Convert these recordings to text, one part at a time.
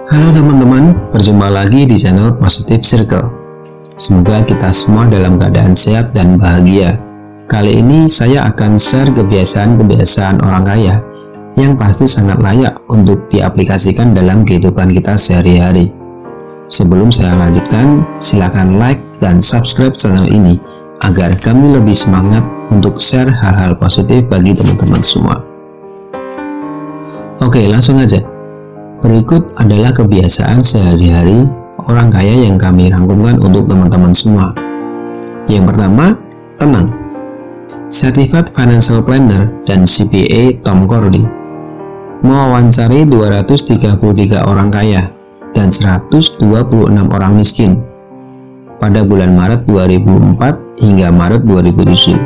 Halo teman-teman, berjumpa lagi di channel Positive Circle. Semoga kita semua dalam keadaan sehat dan bahagia. Kali ini saya akan share kebiasaan-kebiasaan orang kaya yang pasti sangat layak untuk diaplikasikan dalam kehidupan kita sehari-hari. Sebelum saya lanjutkan, silakan like dan subscribe channel ini agar kami lebih semangat untuk share hal-hal positif bagi teman-teman semua. Oke, langsung aja. Berikut adalah kebiasaan sehari-hari orang kaya yang kami rangkumkan untuk teman-teman semua. Yang pertama, tenang. Certified Financial Planner dan CPA Tom Cordy mewawancari 233 orang kaya dan 126 orang miskin pada bulan Maret 2004 hingga Maret 2007.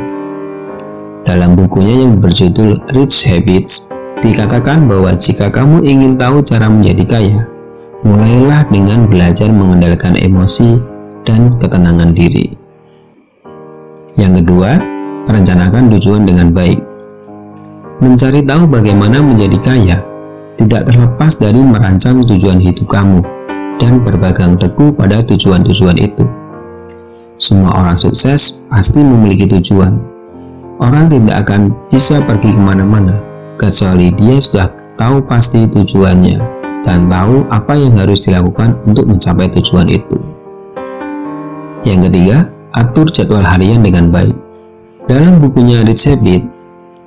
Dalam bukunya yang berjudul Rich Habits, dikatakan bahwa jika kamu ingin tahu cara menjadi kaya, mulailah dengan belajar mengendalikan emosi dan ketenangan diri. Yang kedua, rencanakan tujuan dengan baik. Mencari tahu bagaimana menjadi kaya tidak terlepas dari merancang tujuan hidup kamu dan berpegang teguh pada tujuan-tujuan itu. Semua orang sukses pasti memiliki tujuan. Orang tidak akan bisa pergi kemana-mana kecuali dia sudah tahu pasti tujuannya dan tahu apa yang harus dilakukan untuk mencapai tujuan itu. Yang ketiga, atur jadwal harian dengan baik. Dalam bukunya Rich Habits,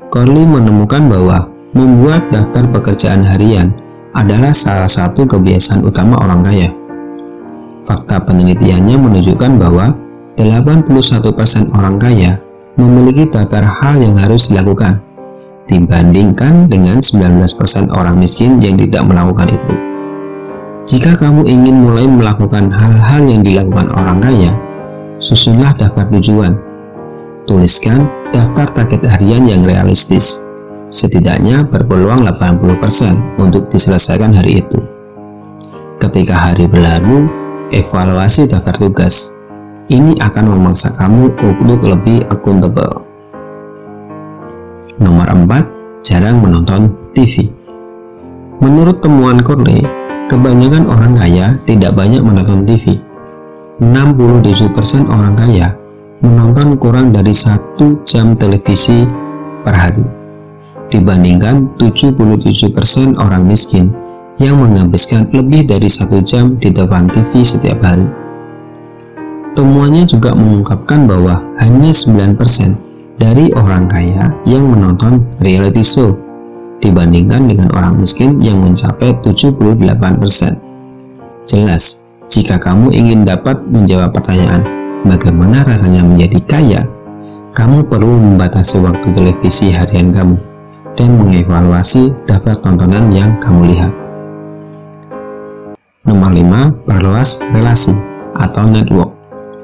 Corley menemukan bahwa membuat daftar pekerjaan harian adalah salah satu kebiasaan utama orang kaya. Fakta penelitiannya menunjukkan bahwa 81% orang kaya memiliki daftar hal yang harus dilakukan, dibandingkan dengan 19% orang miskin yang tidak melakukan itu. Jika kamu ingin mulai melakukan hal-hal yang dilakukan orang kaya, susunlah daftar tujuan. Tuliskan daftar target harian yang realistis, setidaknya berpeluang 80% untuk diselesaikan hari itu. Ketika hari berlalu, evaluasi daftar tugas. Ini akan memaksa kamu untuk lebih akuntabel. Nomor 4, jarang menonton TV. Menurut temuan Corley, kebanyakan orang kaya tidak banyak menonton TV. 67% orang kaya menonton kurang dari 1 jam televisi per hari, dibandingkan 77% orang miskin yang menghabiskan lebih dari 1 jam di depan TV setiap hari. Temuannya juga mengungkapkan bahwa hanya 9% dari orang kaya yang menonton reality show, dibandingkan dengan orang miskin yang mencapai 78%. Jelas, jika kamu ingin dapat menjawab pertanyaan bagaimana rasanya menjadi kaya, kamu perlu membatasi waktu televisi harian kamu dan mengevaluasi daftar tontonan yang kamu lihat. Nomor 5, perluas relasi atau network.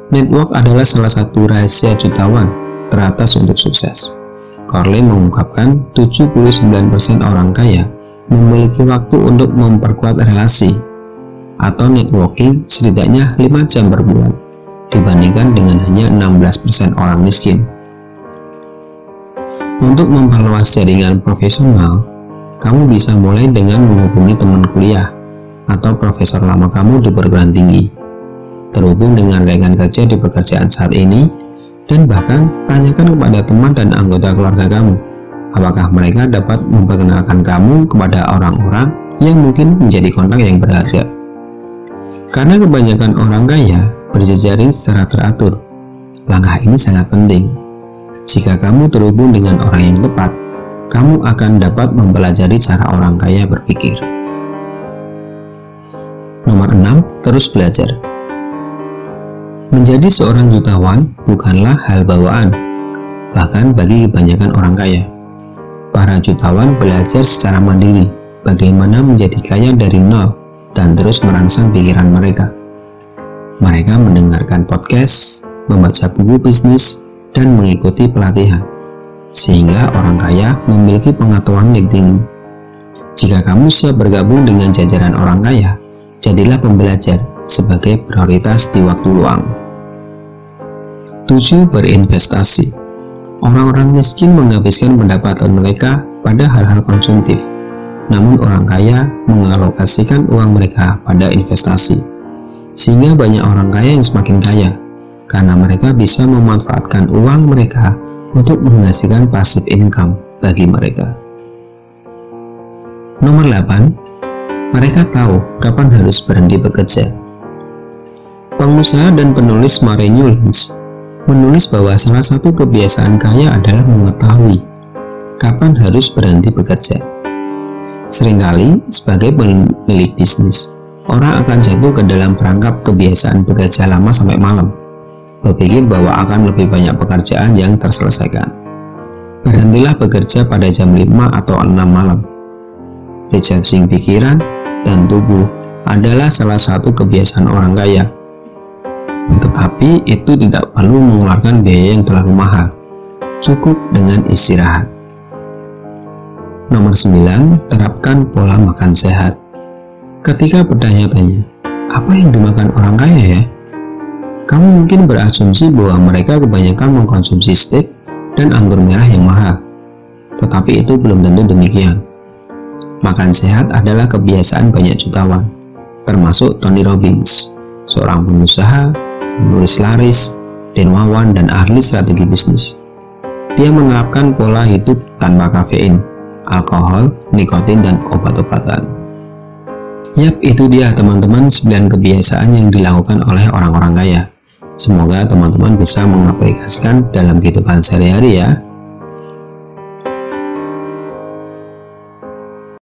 Network adalah salah satu rahasia jutawan teratas untuk sukses. Corley mengungkapkan 79% orang kaya memiliki waktu untuk memperkuat relasi atau networking setidaknya 5 jam per bulan, dibandingkan dengan hanya 16% orang miskin. Untuk memperluas jaringan profesional, kamu bisa mulai dengan menghubungi teman kuliah atau profesor lama kamu di perguruan tinggi, terhubung dengan rekan kerja di pekerjaan saat ini, dan bahkan tanyakan kepada teman dan anggota keluarga kamu apakah mereka dapat memperkenalkan kamu kepada orang-orang yang mungkin menjadi kontak yang berharga. Karena kebanyakan orang kaya berjejaring secara teratur, langkah ini sangat penting. Jika kamu terhubung dengan orang yang tepat, kamu akan dapat mempelajari cara orang kaya berpikir. Nomor 6, terus belajar. Menjadi seorang jutawan bukanlah hal bawaan, bahkan bagi kebanyakan orang kaya. Para jutawan belajar secara mandiri bagaimana menjadi kaya dari nol dan terus merangsang pikiran mereka. Mereka mendengarkan podcast, membaca buku bisnis, dan mengikuti pelatihan, sehingga orang kaya memiliki pengetahuan yang tinggi. Jika kamu siap bergabung dengan jajaran orang kaya, jadilah pembelajar sebagai prioritas di waktu luang. 7. Berinvestasi. Orang-orang miskin menghabiskan pendapatan mereka pada hal-hal konsumtif, Namun orang kaya mengalokasikan uang mereka pada investasi. Sehingga banyak orang kaya yang semakin kaya, karena mereka bisa memanfaatkan uang mereka untuk menghasilkan passive income bagi mereka. Nomor 8, mereka tahu kapan harus berhenti bekerja. Pengusaha dan penulis Murray Newlands menulis bahwa salah satu kebiasaan kaya adalah mengetahui kapan harus berhenti bekerja. Seringkali, sebagai pemilik bisnis, orang akan jatuh ke dalam perangkap kebiasaan bekerja lama sampai malam, berpikir bahwa akan lebih banyak pekerjaan yang terselesaikan. Berhentilah bekerja pada jam 5 atau 6 malam. Recharging pikiran dan tubuh adalah salah satu kebiasaan orang kaya. Tetapi itu tidak perlu mengeluarkan biaya yang terlalu mahal. Cukup dengan istirahat. Nomor 9, terapkan pola makan sehat. Ketika bertanya-tanya, apa yang dimakan orang kaya ya? Kamu mungkin berasumsi bahwa mereka kebanyakan mengkonsumsi steak dan anggur merah yang mahal. Tetapi itu belum tentu demikian. Makan sehat adalah kebiasaan banyak jutawan, termasuk Tony Robbins, seorang pengusaha, penulis laris, dermawan, dan ahli strategi bisnis. Dia menerapkan pola hidup tanpa kafein, alkohol, nikotin, dan obat-obatan. Yap, itu dia teman-teman 9 kebiasaan yang dilakukan oleh orang-orang kaya. Semoga teman-teman bisa mengaplikasikan dalam kehidupan sehari-hari ya.